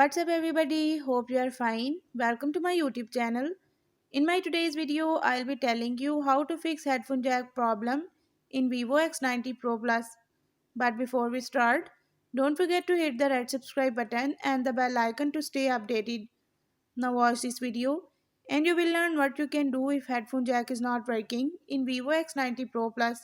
What's up everybody? Hope you are fine. Welcome to my YouTube channel. In my today's video, I'll be telling you how to fix headphone jack problem in Vivo X90 Pro Plus. But before we start, don't forget to hit the red subscribe button and the bell icon to stay updated. Now watch this video and you will learn what you can do if headphone jack is not working in Vivo X90 Pro Plus.